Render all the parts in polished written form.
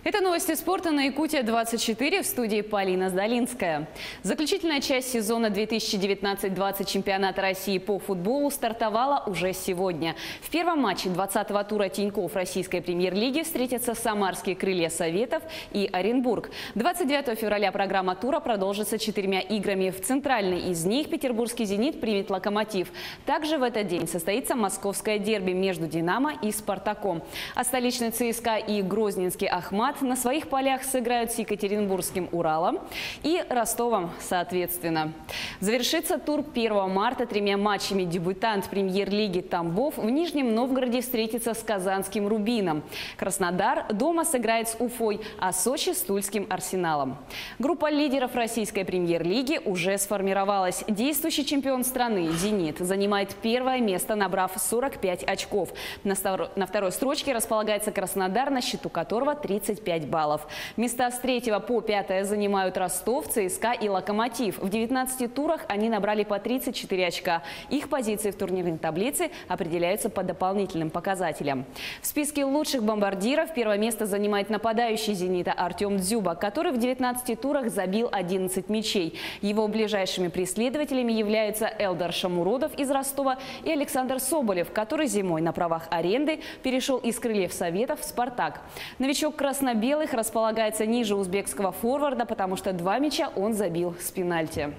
Это новости спорта на Якутия-24, в студии Полина Сдалинская. Заключительная часть сезона 2019-20 чемпионата России по футболу стартовала уже сегодня. В первом матче 20-го тура Тинькофф российской премьер-лиги встретятся самарские крылья Советов и Оренбург. 29 февраля программа тура продолжится 4 играми. В центральной из них петербургский «Зенит» примет «Локомотив». Также в этот день состоится московское дерби между «Динамо» и «Спартаком». А столичный ЦСКА и грозненский «Ахмат» на своих полях сыграют с екатеринбургским «Уралом» и Ростовом соответственно. Завершится тур 1 марта 3 матчами. Дебютант премьер-лиги Тамбов в Нижнем Новгороде встретится с казанским «Рубином». Краснодар дома сыграет с Уфой, а Сочи с тульским «Арсеналом». Группа лидеров российской премьер-лиги уже сформировалась. Действующий чемпион страны «Зенит» занимает первое место, набрав 45 очков. На второй строчке располагается Краснодар, на счету которого 35 баллов. Места с 3 по 5 занимают Ростов, ЦСКА и Локомотив. В 19 турах они набрали по 34 очка. Их позиции в турнирной таблице определяются по дополнительным показателям. В списке лучших бомбардиров первое место занимает нападающий «Зенита» Артем Дзюба, который в 19 турах забил 11 мячей. Его ближайшими преследователями являются Элдар Шамуродов из Ростова и Александр Соболев, который зимой на правах аренды перешел из крыльев Советов в «Спартак». Новичок красно-белых располагается ниже узбекского форварда, потому что 2 мяча он забил с пенальти.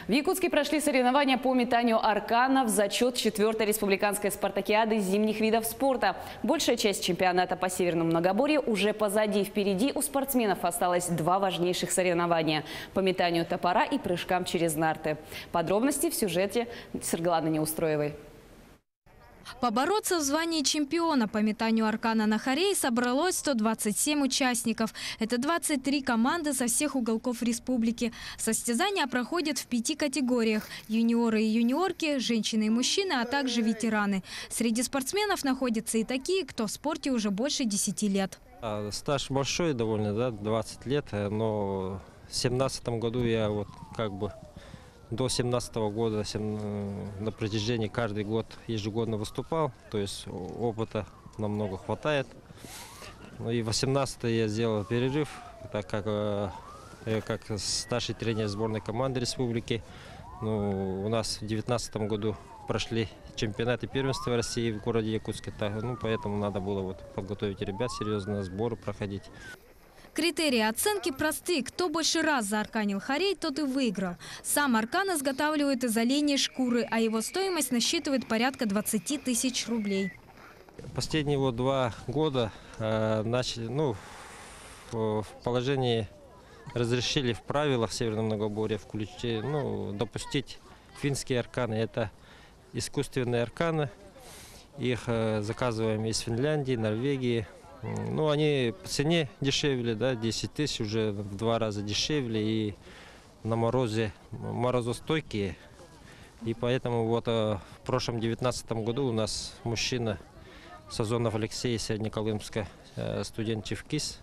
В Якутске прошли соревнования по метанию аркана в зачет 4-й республиканской спартакиады зимних видов спорта. Большая часть чемпионата по Северному Многоборью уже позади. Впереди у спортсменов осталось 2 важнейших соревнования – по метанию топора и прыжкам через нарты. Подробности в сюжете Сыргланы Неустроевой. Побороться в звании чемпиона по метанию аркана на хорей собралось 127 участников. Это 23 команды со всех уголков республики. Состязания проходят в 5 категориях – юниоры и юниорки, женщины и мужчины, а также ветераны. Среди спортсменов находятся и такие, кто в спорте уже больше 10 лет. Стаж большой довольно, да, 20 лет, но в 2017 году я до 2017 года на протяжении каждый год ежегодно выступал, то есть опыта намного хватает. Ну и в 2018 я сделал перерыв, так как я как старший тренер сборной команды республики. У нас в 2019 году прошли чемпионаты первенства России в городе Якутске, поэтому надо было подготовить ребят, серьезно сборы проходить. Критерии оценки просты. Кто больше раз заарканил хорей, тот и выиграл. Сам аркан изготавливают из оленей шкуры, а его стоимость насчитывает порядка 20 тысяч рублей. Последние 2 года в положении разрешили в правилах Северного Многоборья допустить финские арканы. Это искусственные арканы. Их заказываем из Финляндии, Норвегии. Они по цене дешевле, 10 тысяч, уже в 2 раза дешевле и на морозе морозостойкие. И поэтому в прошлом 2019 году у нас мужчина Сазонов Алексей из Среднеколымска, студент Чевкис,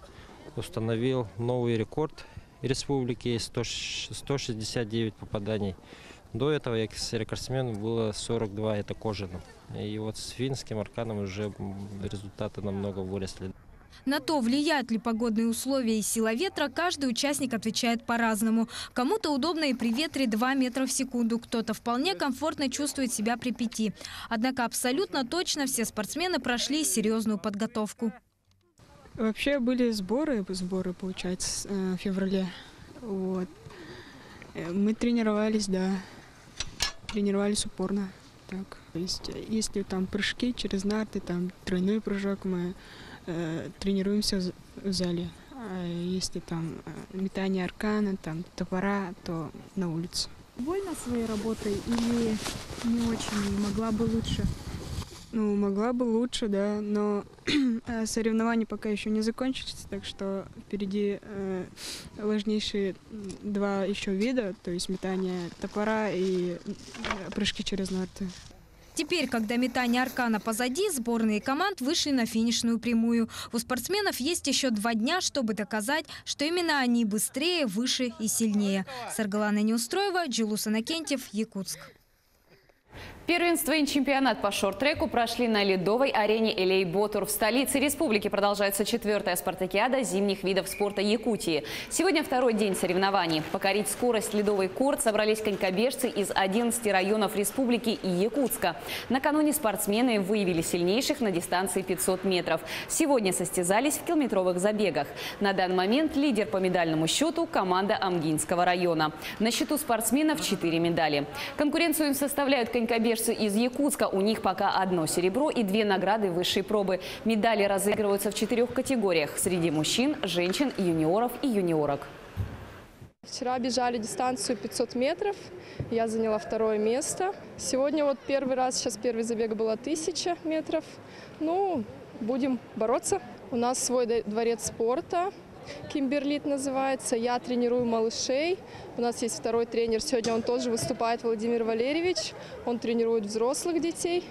установил новый рекорд республики, 169 попаданий. До этого рекордсменом было 42, это кожаным. И с финским арканом уже результаты намного выросли. На то, влияют ли погодные условия и сила ветра, каждый участник отвечает по-разному. Кому-то удобно и при ветре 2 метра в секунду, кто-то вполне комфортно чувствует себя при 5. Однако абсолютно точно все спортсмены прошли серьезную подготовку. Вообще были сборы получается, в феврале. Мы тренировались, тренировались упорно. Так. То есть, если там прыжки через нарты, там тройной прыжок, мы тренируемся в зале. А если там метание аркана, там топора, то на улице. Довольна своей работой или не очень? Могла бы лучше? Могла бы лучше, да, но соревнования пока еще не закончились, так что впереди важнейшие 2 еще вида, то есть метание топора и прыжки через нарты. Теперь, когда метание аркана позади, сборные команд вышли на финишную прямую. У спортсменов есть еще 2 дня, чтобы доказать, что именно они быстрее, выше и сильнее. Сырглана Неустроева, Джилус Иннокентьев, Якутск. Первенство и чемпионат по шорт-треку прошли на ледовой арене Элей-Ботур. В столице республики продолжается 4-я спартакиада зимних видов спорта Якутии. Сегодня второй день соревнований. Покорить скорость ледовый корт собрались конькобежцы из 11 районов республики и Якутска. Накануне спортсмены выявили сильнейших на дистанции 500 метров. Сегодня состязались в километровых забегах. На данный момент лидер по медальному счету – команда Амгинского района. На счету спортсменов 4 медали. Конкуренцию им составляют конькобежцы из Якутска. У них пока 1 серебро и 2 награды высшей пробы. Медали разыгрываются в 4 категориях – среди мужчин, женщин, юниоров и юниорок. Вчера бежали дистанцию 500 метров, я заняла 2 место. Сегодня вот первый раз, сейчас первый забег было 1000 метров. Ну, будем бороться. У нас свой дворец спорта. Кимберлит называется. Я тренирую малышей. У нас есть второй тренер. Сегодня он тоже выступает, Владимир Валерьевич. Он тренирует взрослых детей.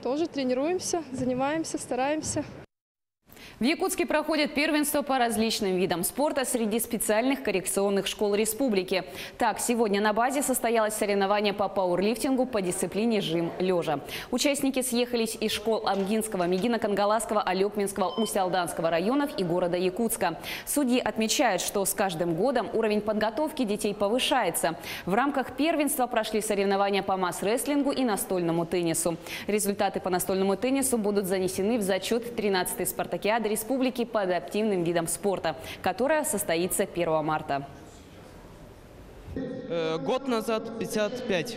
Тоже тренируемся, занимаемся, стараемся. В Якутске проходит первенство по различным видам спорта среди специальных коррекционных школ республики. Так, сегодня на базе состоялось соревнование по пауэрлифтингу по дисциплине жим лежа. Участники съехались из школ Амгинского, Мегино-Кангаласского, Алекминского, Усть-Алданского районов и города Якутска. Судьи отмечают, что с каждым годом уровень подготовки детей повышается. В рамках первенства прошли соревнования по масс-рестлингу и настольному теннису. Результаты по настольному теннису будут занесены в зачет 13-й спартакиады республики по адаптивным видам спорта, которая состоится 1 марта. Год назад 55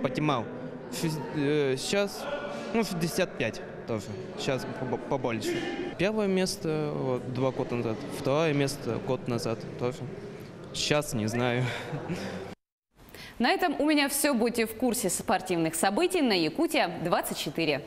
поднимал, сейчас 65 тоже, сейчас побольше. Первое место 2 года назад, 2-е место год назад тоже, сейчас не знаю. На этом у меня все. Будьте в курсе спортивных событий на Якутия 24.